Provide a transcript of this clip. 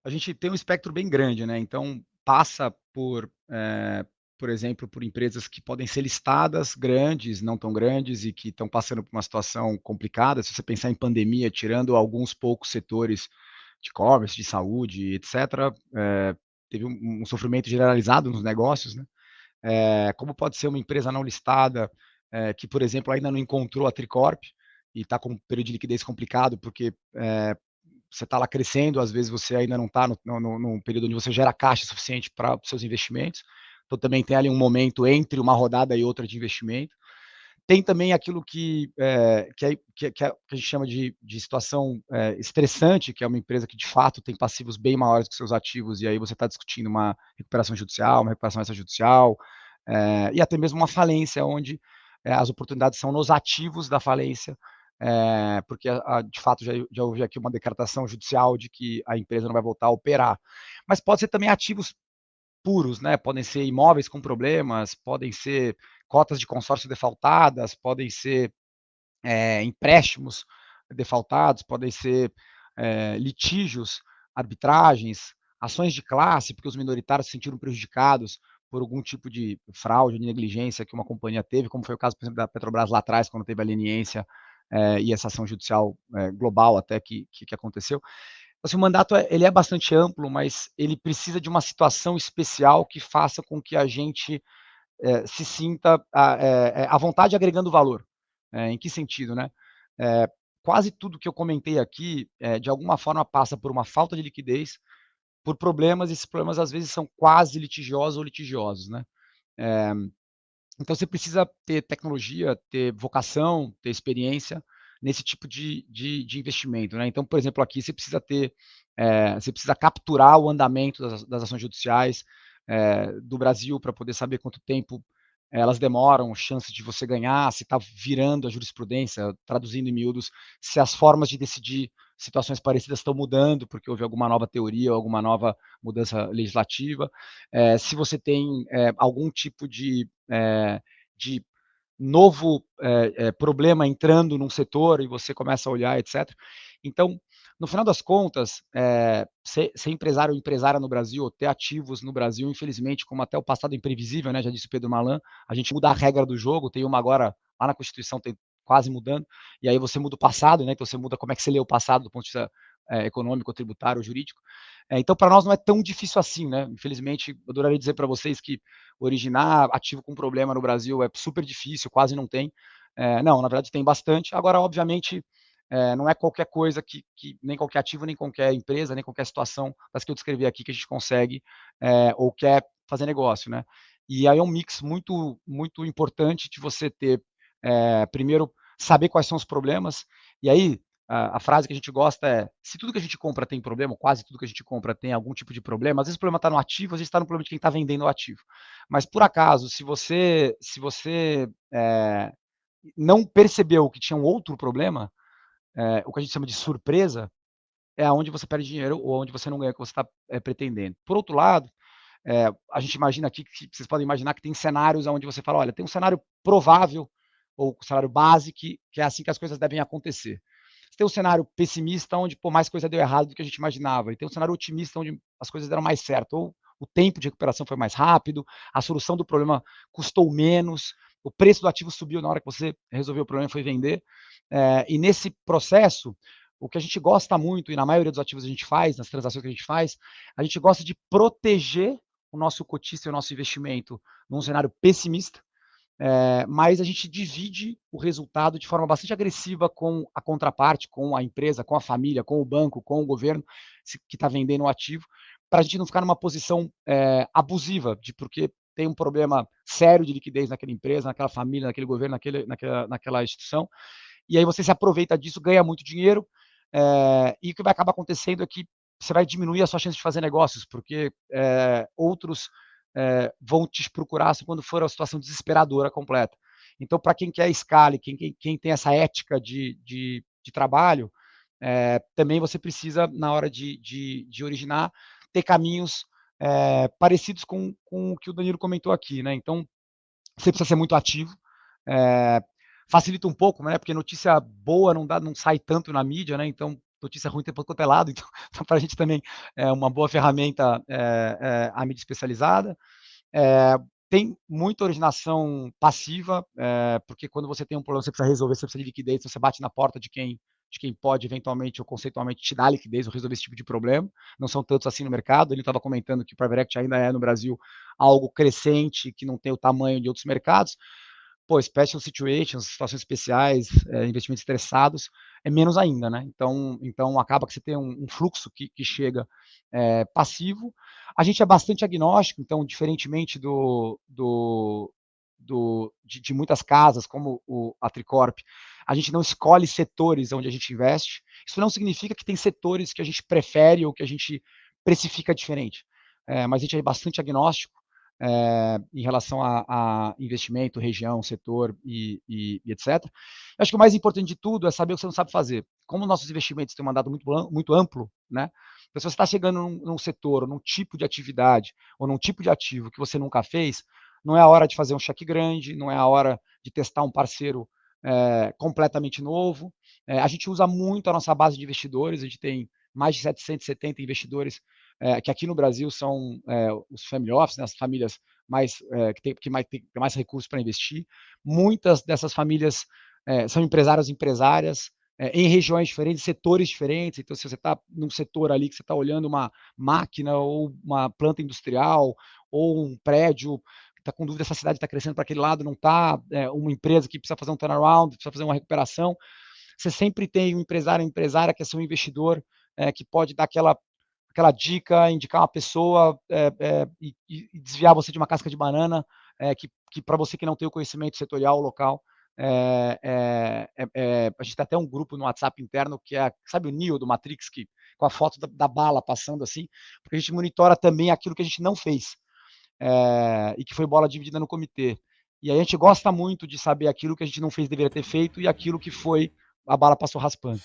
A gente tem um espectro bem grande, né, então passa por exemplo, por empresas que podem ser listadas, grandes, não tão grandes e que estão passando por uma situação complicada. Se você pensar em pandemia, tirando alguns poucos setores de e-commerce, de saúde, etcétera, teve um sofrimento generalizado nos negócios, né. Como pode ser uma empresa não listada, que, por exemplo, ainda não encontrou a Tricorp e está com um período de liquidez complicado, porque, você está lá crescendo, às vezes você ainda não está num período onde você gera caixa suficiente para os seus investimentos. Então também tem ali um momento entre uma rodada e outra de investimento. Tem também aquilo que a gente chama de situação estressante, que é uma empresa que de fato tem passivos bem maiores que seus ativos, e aí você está discutindo uma recuperação judicial, uma recuperação extrajudicial, e até mesmo uma falência, onde as oportunidades são nos ativos da falência, porque de fato já houve aqui uma decretação judicial de que a empresa não vai voltar a operar. Mas pode ser também ativos puros, né? Podem ser imóveis com problemas, podem ser cotas de consórcio defaultadas, podem ser empréstimos defaultados, podem ser litígios, arbitragens, ações de classe, porque os minoritários se sentiram prejudicados por algum tipo de fraude, de negligência que uma companhia teve, como foi o caso, por exemplo, da Petrobras lá atrás, quando teve a leniência e essa ação judicial global até que aconteceu. Assim, o mandato ele é bastante amplo, mas ele precisa de uma situação especial que faça com que a gente se sinta à vontade agregando valor. Em que sentido, né? Eh, Quase tudo que eu comentei aqui, de alguma forma passa por uma falta de liquidez, por problemas, e esses problemas às vezes são quase litigiosos ou litigiosos, né? Eh, então você precisa ter tecnologia, ter vocação, ter experiência nesse tipo de investimento, né? Então, por exemplo, aqui você precisa capturar o andamento das ações judiciais do Brasil para poder saber quanto tempo elas demoram, chance de você ganhar, se está virando a jurisprudência, traduzindo em miúdos, se as formas de decidir situações parecidas estão mudando, porque houve alguma nova teoria ou alguma nova mudança legislativa, se você tem algum tipo de novo problema entrando num setor e você começa a olhar, etc. Então, no final das contas, ser empresário ou empresária no Brasil, ou ter ativos no Brasil, infelizmente, como até o passado é imprevisível, né, já disse o Pedro Malan, a gente muda a regra do jogo, tem uma agora lá na Constituição, tem quase mudando, e aí você muda o passado, né, então você muda como é que você lê o passado do ponto de vista econômico, tributário, jurídico. Então, para nós não é tão difícil assim, né? Infelizmente, eu adoraria dizer para vocês que originar ativo com problema no Brasil é super difícil, quase não tem. Não, na verdade tem bastante. Agora, obviamente, não é qualquer coisa nem qualquer ativo, nem qualquer empresa, nem qualquer situação das que eu descrevi aqui que a gente consegue ou quer fazer negócio, né? E aí é um mix muito, muito importante de você ter, primeiro, saber quais são os problemas, e aí a frase que a gente gosta é: se tudo que a gente compra tem problema, quase tudo que a gente compra tem algum tipo de problema, às vezes o problema está no ativo, às vezes está no problema de quem está vendendo o ativo. Mas por acaso, se você não percebeu que tinha um outro problema, o que a gente chama de surpresa, é aonde você perde dinheiro ou onde você não ganha o que você está pretendendo. Por outro lado, a gente imagina aqui que vocês podem imaginar que tem cenários onde você fala, olha, tem um cenário provável ou um cenário base que é assim que as coisas devem acontecer. Você tem um cenário pessimista onde pô, mais coisa deu errado do que a gente imaginava, e tem um cenário otimista onde as coisas deram mais certo, ou o tempo de recuperação foi mais rápido, a solução do problema custou menos, o preço do ativo subiu na hora que você resolveu o problema e foi vender. E nesse processo, o que a gente gosta muito, e na maioria dos ativos a gente faz, nas transações que a gente gosta de proteger o nosso cotista e o nosso investimento num cenário pessimista, mas a gente divide o resultado de forma bastante agressiva com a contraparte, com a empresa, com a família, com o banco, com o governo que está vendendo o ativo, para a gente não ficar numa posição abusiva, de porque tem um problema sério de liquidez naquela empresa, naquela família, naquele governo, naquela instituição, e aí você se aproveita disso, ganha muito dinheiro, e o que vai acabar acontecendo é que você vai diminuir a sua chance de fazer negócios, porque outros vão te procurar quando for a situação desesperadora completa. Então, para quem quer escala, quem tem essa ética de trabalho, também você precisa, na hora de originar, ter caminhos parecidos com o que o Danilo comentou aqui, né? Então, você precisa ser muito ativo. É, facilita um pouco, né? Porque notícia boa não sai tanto na mídia, né? Então notícia ruim tem por quanto é lado, então, então para a gente também é uma boa ferramenta a mídia especializada. É, tem muita originação passiva, porque quando você tem um problema, você precisa resolver, você precisa de liquidez, então você bate na porta de quem pode eventualmente ou conceitualmente te dar liquidez ou resolver esse tipo de problema. Não são tantos assim no mercado. Ele estava comentando que o private equity ainda é no Brasil algo crescente, que não tem o tamanho de outros mercados. Pô, special situations, situações especiais, investimentos estressados, é menos ainda, né? Então acaba que você tem um fluxo que chega passivo. A gente é bastante agnóstico, então, diferentemente de muitas casas, como a Tricorp, a gente não escolhe setores onde a gente investe. Isso não significa que tem setores que a gente prefere ou que a gente precifica diferente. Mas a gente é bastante agnóstico em relação a investimento, região, setor e etc. Eu acho que o mais importante de tudo é saber o que você não sabe fazer. Como nossos investimentos têm um mandado muito amplo, né? Então, se você está chegando num setor, ou num tipo de atividade, ou num tipo de ativo que você nunca fez, não é a hora de fazer um cheque grande, não é a hora de testar um parceiro completamente novo. A gente usa muito a nossa base de investidores, a gente tem mais de 770 investidores que aqui no Brasil são os family office, né, as famílias que tem mais recursos para investir. Muitas dessas famílias são empresários e empresárias em regiões diferentes, setores diferentes. Então, se você está num setor ali que você está olhando uma máquina ou uma planta industrial ou um prédio, está com dúvida se a cidade está crescendo para aquele lado, não está, uma empresa que precisa fazer um turnaround, precisa fazer uma recuperação, você sempre tem um empresário ou empresária que é seu investidor, que pode dar aquela dica, indicar uma pessoa e desviar você de uma casca de banana, que para você que não tem o conhecimento setorial local, a gente tem até um grupo no WhatsApp interno que é, sabe o Neo do Matrix, que, com a foto da bala passando assim, porque a gente monitora também aquilo que a gente não fez, e que foi bola dividida no comitê. E aí a gente gosta muito de saber aquilo que a gente não fez, deveria ter feito, e aquilo que foi, a bala passou raspando.